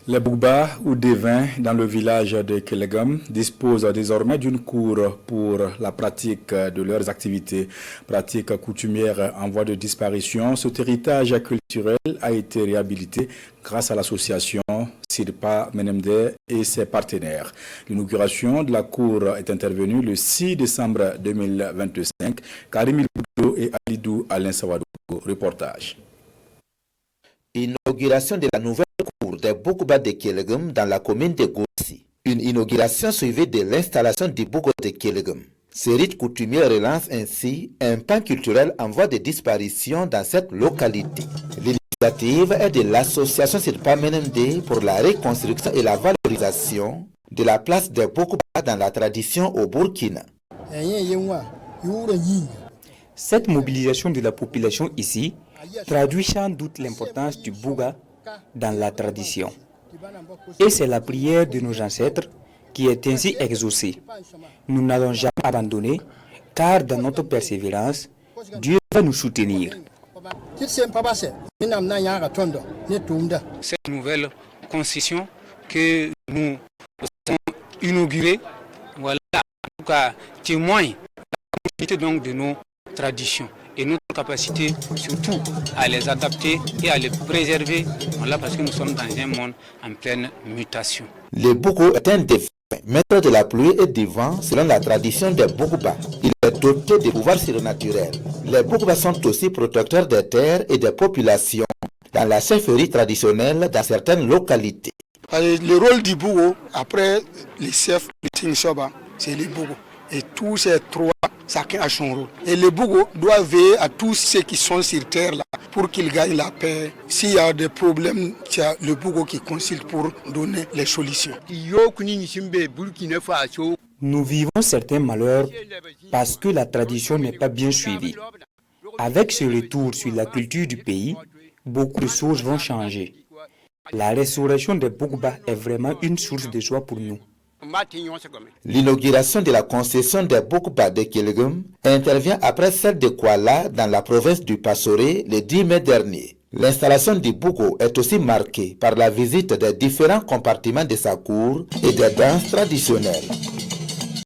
Les Bougba ou Devins dans le village de Kelegam disposent désormais d'une cour pour la pratique de leurs activités. Pratique coutumière en voie de disparition, cet héritage culturel a été réhabilité grâce à l'association Sirpa Menemde et ses partenaires. L'inauguration de la cour est intervenue le 6 décembre 2025. Karim Ilboudo et Alidou Alain Sawadou. Reportage. Inauguration de la nouvelle cour des Bougba de Kelegam dans la commune de Gossi. Une inauguration suivie de l'installation du Bougba de Kelegam. Ce rite coutumier relance ainsi un pan culturel en voie de disparition dans cette localité. L'initiative est de l'association Sirpa Menemde pour la reconstruction et la valorisation de la place des Bougba dans la tradition au Burkina. Cette mobilisation de la population ici traduit sans doute l'importance du Bouga dans la tradition. Et c'est la prière de nos ancêtres qui est ainsi exaucée. Nous n'allons jamais abandonner, car dans notre persévérance, Dieu va nous soutenir. Cette nouvelle concession que nous avons inaugurée, voilà, en tout cas, témoigne de la continuité donc de nos traditions et notre capacité surtout à les adapter et à les préserver, voilà, parce que nous sommes dans un monde en pleine mutation. Le Bougou est un défunt, maître de la pluie et du vent selon la tradition des Bougba. Il est doté de pouvoirs surnaturels. Les Bougba sont aussi protecteurs des terres et des populations dans la chefferie traditionnelle dans certaines localités. Le rôle du Bougou, après les chefs du Tinsoba, c'est le Bougou. Et tous ces trois, chacun a son rôle. Et le Bougou doit veiller à tous ceux qui sont sur terre là pour qu'ils gagnent la paix. S'il y a des problèmes, il y a le Bougou qui consulte pour donner les solutions. Nous vivons certains malheurs parce que la tradition n'est pas bien suivie. Avec ce retour sur la culture du pays, beaucoup de choses vont changer. La restauration des Bougba est vraiment une source de joie pour nous. L'inauguration de la concession des Bougba de Kelegam intervient après celle de Kuala dans la province du Passoré le 10 mai dernier. L'installation du Bougou est aussi marquée par la visite des différents compartiments de sa cour et des danses traditionnelles.